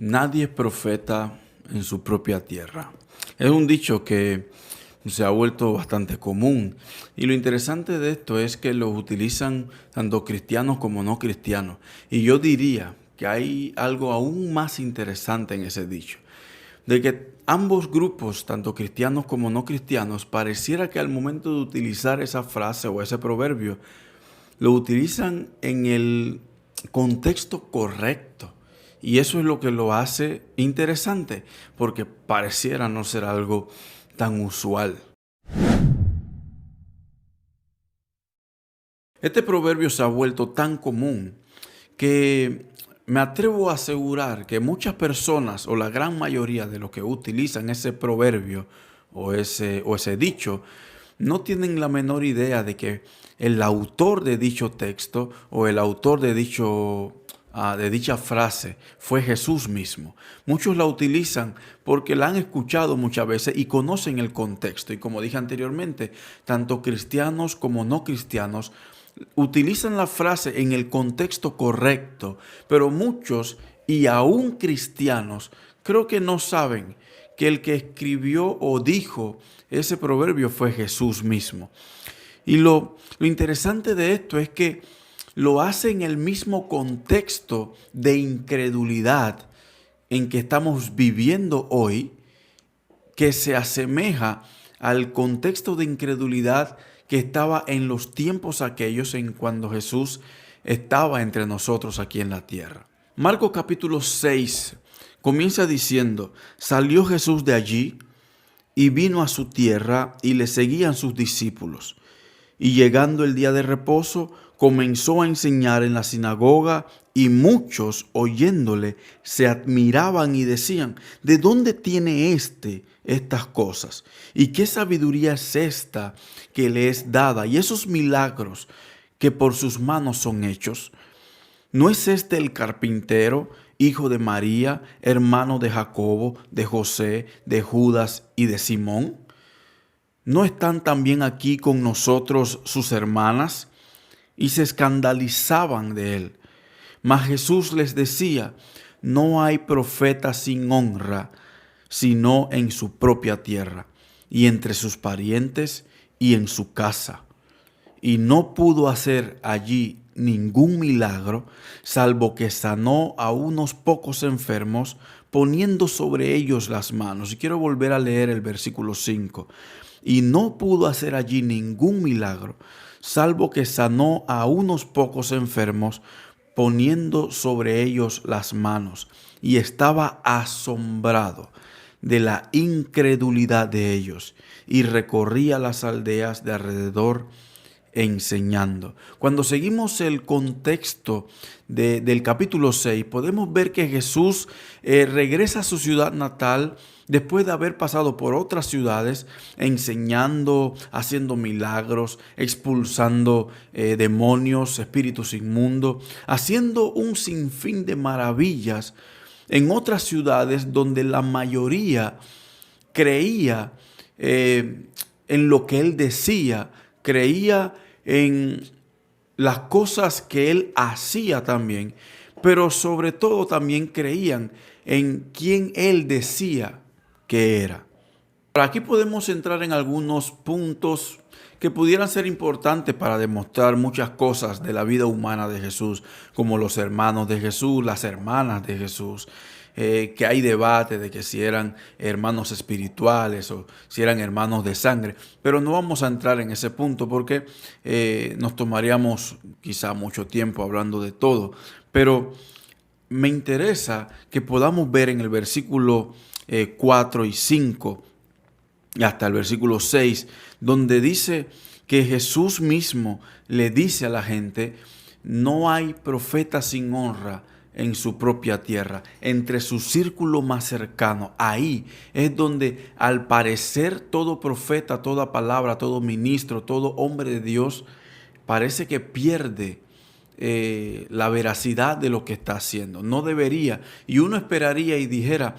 Nadie es profeta en su propia tierra. Es un dicho que se ha vuelto bastante común. Y lo interesante de esto es que lo utilizan tanto cristianos como no cristianos. Y yo diría que hay algo aún más interesante en ese dicho. De que ambos grupos, tanto cristianos como no cristianos, pareciera que al momento de utilizar esa frase o ese proverbio, lo utilizan en el contexto correcto. Y eso es lo que lo hace interesante, porque pareciera no ser algo tan usual. Este proverbio se ha vuelto tan común que me atrevo a asegurar que muchas personas, o la gran mayoría de los que utilizan ese proverbio o ese dicho, no tienen la menor idea de que el autor de dicho texto o el autor de dicha frase fue Jesús mismo. Muchos la utilizan porque la han escuchado muchas veces y conocen el contexto. Y como dije anteriormente, tanto cristianos como no cristianos utilizan la frase en el contexto correcto, pero muchos y aún cristianos creo que no saben que el que escribió o dijo ese proverbio fue Jesús mismo. Y lo interesante de esto es que lo hace en el mismo contexto de incredulidad en que estamos viviendo hoy, que se asemeja al contexto de incredulidad que estaba en los tiempos aquellos en cuando Jesús estaba entre nosotros aquí en la tierra. Marcos capítulo 6 comienza diciendo: salió Jesús de allí y vino a su tierra y le seguían sus discípulos. Y llegando el día de reposo, comenzó a enseñar en la sinagoga y muchos oyéndole se admiraban y decían: ¿de dónde tiene estas cosas? ¿Y qué sabiduría es esta que le es dada? Y esos milagros que por sus manos son hechos. ¿No es este el carpintero, hijo de María, hermano de Jacobo, de José, de Judas y de Simón? ¿No están también aquí con nosotros sus hermanas? Y se escandalizaban de él. Mas Jesús les decía: no hay profeta sin honra, sino en su propia tierra, y entre sus parientes, y en su casa. Y no pudo hacer allí ningún milagro, salvo que sanó a unos pocos enfermos, poniendo sobre ellos las manos. Y quiero volver a leer el versículo 5. Y no pudo hacer allí ningún milagro, salvo que sanó a unos pocos enfermos, poniendo sobre ellos las manos. Y estaba asombrado de la incredulidad de ellos, y recorría las aldeas de alrededor enseñando. Cuando seguimos el contexto del capítulo 6, podemos ver que Jesús regresa a su ciudad natal después de haber pasado por otras ciudades, enseñando, haciendo milagros, expulsando demonios, espíritus inmundos, haciendo un sinfín de maravillas en otras ciudades donde la mayoría creía en lo que él decía, creía en las cosas que él hacía también, pero sobre todo también creían en quién él decía que era. Aquí podemos entrar en algunos puntos que pudieran ser importantes para demostrar muchas cosas de la vida humana de Jesús, como los hermanos de Jesús, las hermanas de Jesús, que hay debate de que si eran hermanos espirituales o si eran hermanos de sangre, pero no vamos a entrar en ese punto porque nos tomaríamos quizá mucho tiempo hablando de todo, pero me interesa que podamos ver en el versículo 4 y 5 y hasta el versículo 6, donde dice que Jesús mismo le dice a la gente: no hay profeta sin honra en su propia tierra, entre su círculo más cercano. Ahí es donde, al parecer, todo profeta, toda palabra, todo ministro, todo hombre de Dios parece que pierde la veracidad de lo que está haciendo. No debería. Y uno esperaría y dijera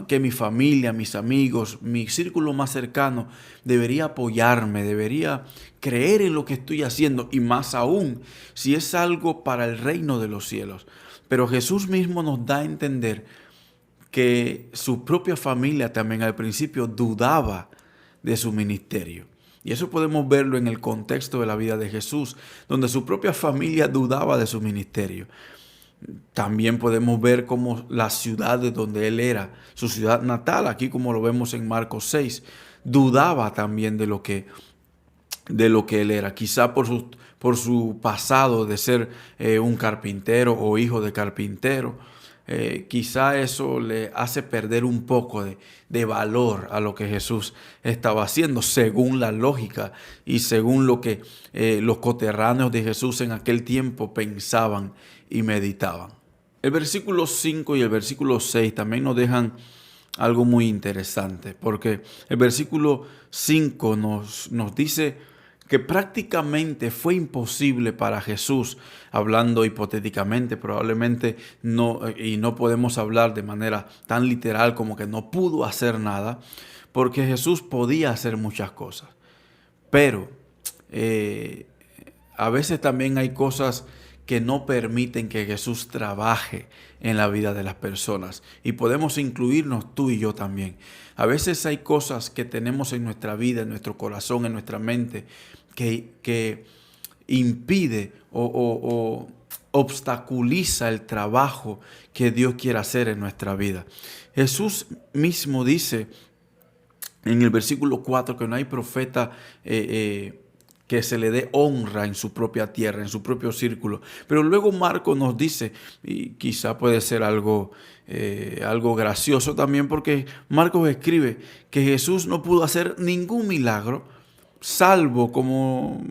que mi familia, mis amigos, mi círculo más cercano debería apoyarme, debería creer en lo que estoy haciendo, y más aún si es algo para el reino de los cielos. Pero Jesús mismo nos da a entender que su propia familia también al principio dudaba de su ministerio. Y eso podemos verlo en el contexto de la vida de Jesús, donde su propia familia dudaba de su ministerio. También podemos ver cómo la ciudad de donde él era, su ciudad natal, aquí como lo vemos en Marcos 6, dudaba también de lo que él era. Quizá por su pasado de ser un carpintero o hijo de carpintero. Quizá eso le hace perder un poco de valor a lo que Jesús estaba haciendo, según la lógica y según lo que los coterráneos de Jesús en aquel tiempo pensaban y meditaban. El versículo 5 y el versículo 6 también nos dejan algo muy interesante, porque el versículo 5 nos dice que prácticamente fue imposible para Jesús, hablando hipotéticamente, probablemente no, y no podemos hablar de manera tan literal como que no pudo hacer nada, porque Jesús podía hacer muchas cosas. Pero a veces también hay cosas que no permiten que Jesús trabaje en la vida de las personas. Y podemos incluirnos tú y yo también. A veces hay cosas que tenemos en nuestra vida, en nuestro corazón, en nuestra mente, que impide o obstaculiza el trabajo que Dios quiere hacer en nuestra vida. Jesús mismo dice en el versículo 4 que no hay profeta que se le dé honra en su propia tierra, en su propio círculo. Pero luego Marcos nos dice, y quizá puede ser algo gracioso también, porque Marcos escribe que Jesús no pudo hacer ningún milagro, salvo como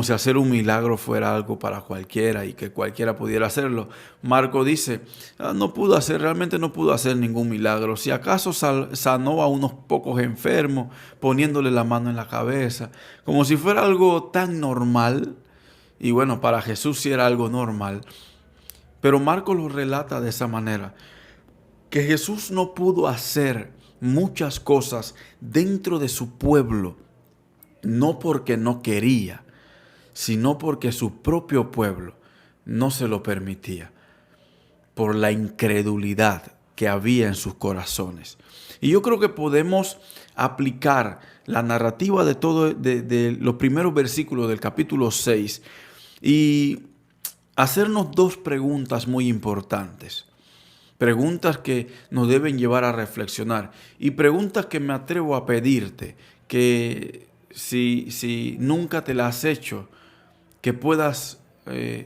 si hacer un milagro fuera algo para cualquiera y que cualquiera pudiera hacerlo. Marco dice, realmente no pudo hacer ningún milagro. Si acaso sanó a unos pocos enfermos, poniéndole la mano en la cabeza, como si fuera algo tan normal. Y bueno, para Jesús sí era algo normal. Pero Marco lo relata de esa manera, que Jesús no pudo hacer muchas cosas dentro de su pueblo, no porque no quería, sino porque su propio pueblo no se lo permitía, por la incredulidad que había en sus corazones. Y yo creo que podemos aplicar la narrativa de los primeros versículos del capítulo 6 y hacernos dos preguntas muy importantes. Preguntas que nos deben llevar a reflexionar y preguntas que me atrevo a pedirte que si nunca te las has hecho, que puedas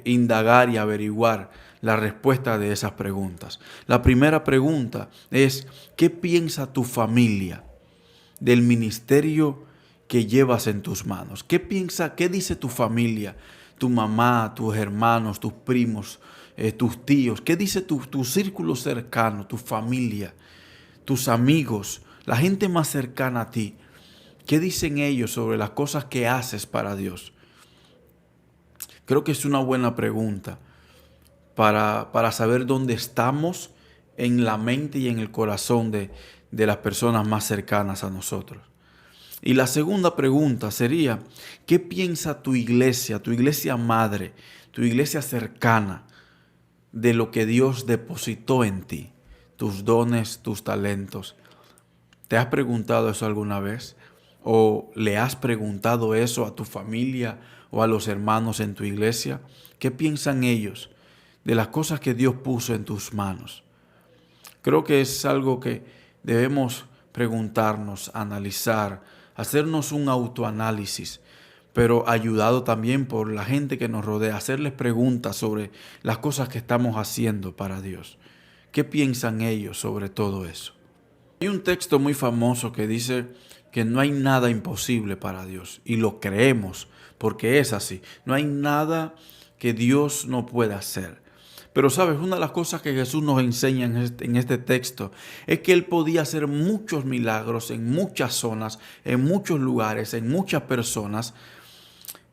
indagar y averiguar la respuesta de esas preguntas. La primera pregunta es, ¿qué piensa tu familia del ministerio que llevas en tus manos? ¿Qué dice tu familia, tu mamá, tus hermanos, tus primos, tus tíos? ¿Qué dice tu círculo cercano, tu familia, tus amigos, la gente más cercana a ti? ¿Qué dicen ellos sobre las cosas que haces para Dios? Creo que es una buena pregunta para saber dónde estamos en la mente y en el corazón de las personas más cercanas a nosotros. Y la segunda pregunta sería, ¿qué piensa tu iglesia madre, tu iglesia cercana, de lo que Dios depositó en ti, tus dones, tus talentos? ¿Te has preguntado eso alguna vez? ¿O le has preguntado eso a tu familia o a los hermanos en tu iglesia? ¿Qué piensan ellos de las cosas que Dios puso en tus manos? Creo que es algo que debemos preguntarnos, analizar, hacernos un autoanálisis, pero ayudado también por la gente que nos rodea, hacerles preguntas sobre las cosas que estamos haciendo para Dios. ¿Qué piensan ellos sobre todo eso? Hay un texto muy famoso que dice que no hay nada imposible para Dios, y lo creemos porque es así. No hay nada que Dios no pueda hacer. Pero sabes, una de las cosas que Jesús nos enseña en este texto es que Él podía hacer muchos milagros en muchas zonas, en muchos lugares, en muchas personas,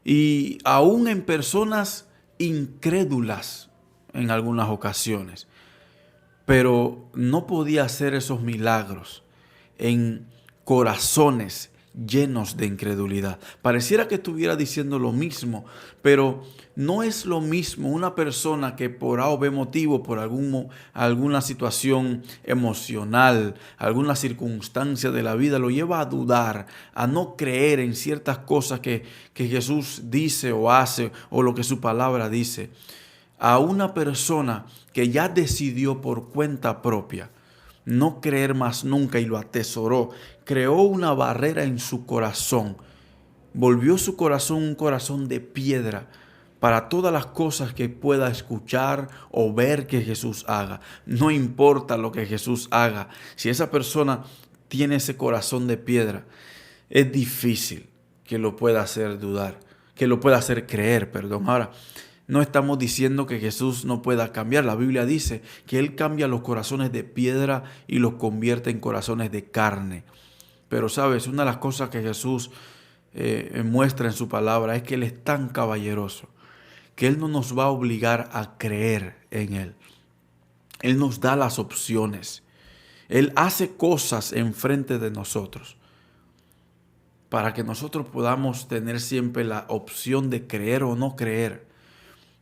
y aún en personas incrédulas en algunas ocasiones. Pero no podía hacer esos milagros en corazones llenos de incredulidad. Pareciera que estuviera diciendo lo mismo, pero no es lo mismo una persona que por A o B motivo, por alguna situación emocional, alguna circunstancia de la vida, lo lleva a dudar, a no creer en ciertas cosas que Jesús dice o hace o lo que su palabra dice, a una persona que ya decidió por cuenta propia no creer más nunca y lo atesoró, creó una barrera en su corazón, volvió su corazón un corazón de piedra para todas las cosas que pueda escuchar o ver que Jesús haga. No importa lo que Jesús haga, si esa persona tiene ese corazón de piedra, es difícil que lo pueda hacer dudar, que lo pueda hacer creer, perdón. Ahora, no estamos diciendo que Jesús no pueda cambiar. La Biblia dice que Él cambia los corazones de piedra y los convierte en corazones de carne. Pero sabes, una de las cosas que Jesús muestra en su palabra es que Él es tan caballeroso, que Él no nos va a obligar a creer en Él. Él nos da las opciones. Él hace cosas enfrente de nosotros para que nosotros podamos tener siempre la opción de creer o no creer.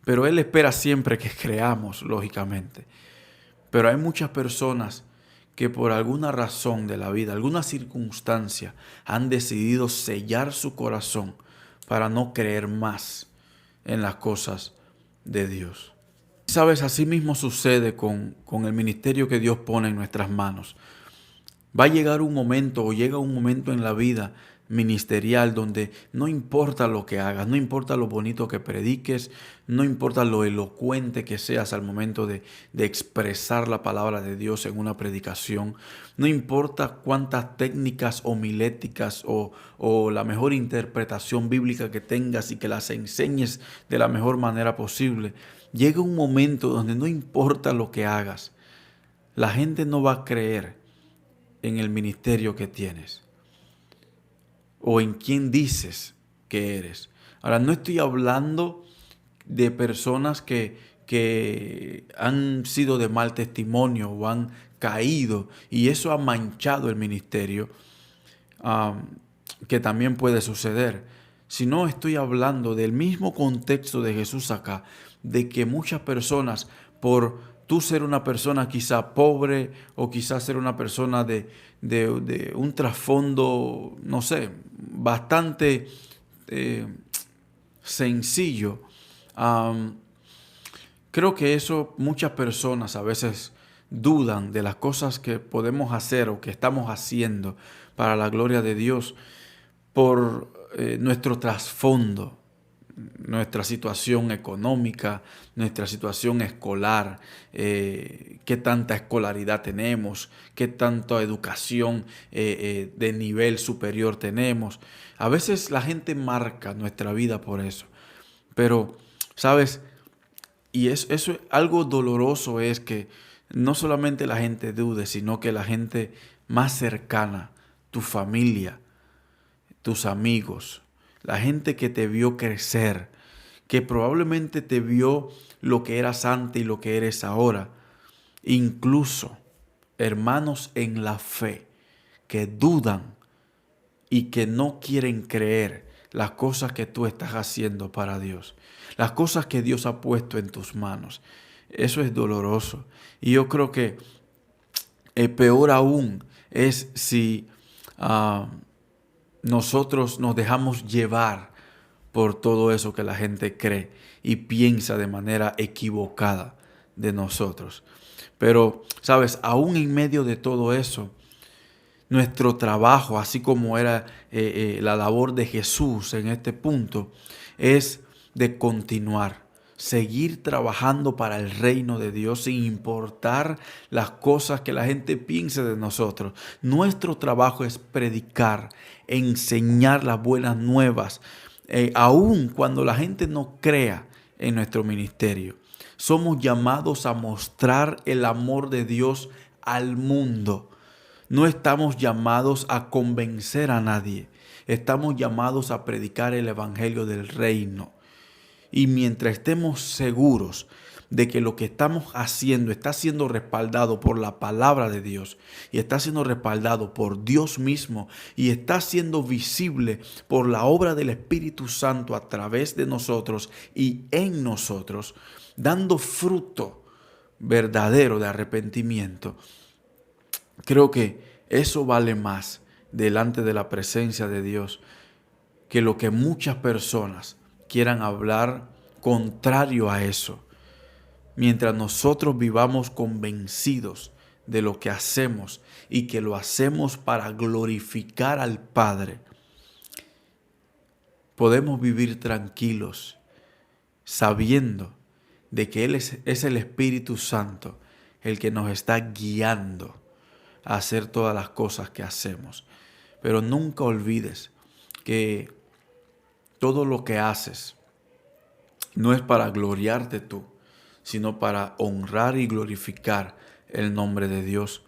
Pero Él espera siempre que creamos, lógicamente. Pero hay muchas personas que por alguna razón de la vida, alguna circunstancia, han decidido sellar su corazón para no creer más en las cosas de Dios. Sabes, así mismo sucede con el ministerio que Dios pone en nuestras manos. Va a llegar un momento o llega un momento en la vida ministerial donde no importa lo que hagas, no importa lo bonito que prediques, no importa lo elocuente que seas al momento de expresar la palabra de Dios en una predicación, no importa cuántas técnicas homiléticas o la mejor interpretación bíblica que tengas y que las enseñes de la mejor manera posible, llega un momento donde no importa lo que hagas, la gente no va a creer en el ministerio que tienes o en quién dices que eres. Ahora, no estoy hablando de personas que han sido de mal testimonio o han caído y eso ha manchado el ministerio, que también puede suceder. Sino estoy hablando del mismo contexto de Jesús acá, de que muchas personas, por tú ser una persona quizá pobre o quizás ser una persona de un trasfondo, no sé, bastante sencillo, creo que eso muchas personas a veces dudan de las cosas que podemos hacer o que estamos haciendo para la gloria de Dios por nuestro trasfondo, nuestra situación económica, nuestra situación escolar, qué tanta escolaridad tenemos, qué tanta educación de nivel superior tenemos. A veces la gente marca nuestra vida por eso, pero, ¿sabes? Y eso es algo doloroso, es que no solamente la gente dude, sino que la gente más cercana, tu familia, tus amigos, la gente que te vio crecer, que probablemente te vio lo que eras antes y lo que eres ahora, incluso hermanos en la fe que dudan y que no quieren creer las cosas que tú estás haciendo para Dios, las cosas que Dios ha puesto en tus manos. Eso es doloroso. Y yo creo que peor aún es si nosotros nos dejamos llevar por todo eso que la gente cree y piensa de manera equivocada de nosotros. Pero, ¿sabes? Aún en medio de todo eso, nuestro trabajo, así como era la labor de Jesús en este punto, es de continuar, seguir trabajando para el reino de Dios sin importar las cosas que la gente piense de nosotros. Nuestro trabajo es predicar, enseñar las buenas nuevas, aun cuando la gente no crea en nuestro ministerio. Somos llamados a mostrar el amor de Dios al mundo. No estamos llamados a convencer a nadie. Estamos llamados a predicar el evangelio del reino. Y mientras estemos seguros de que lo que estamos haciendo está siendo respaldado por la palabra de Dios y está siendo respaldado por Dios mismo y está siendo visible por la obra del Espíritu Santo a través de nosotros y en nosotros, dando fruto verdadero de arrepentimiento, creo que eso vale más delante de la presencia de Dios que lo que muchas personas quieran hablar contrario a eso. Mientras nosotros vivamos convencidos de lo que hacemos y que lo hacemos para glorificar al Padre, podemos vivir tranquilos sabiendo de que Él es el Espíritu Santo el que nos está guiando a hacer todas las cosas que hacemos. Pero nunca olvides que todo lo que haces no es para gloriarte tú, sino para honrar y glorificar el nombre de Dios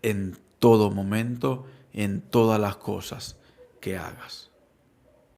en todo momento, en todas las cosas que hagas.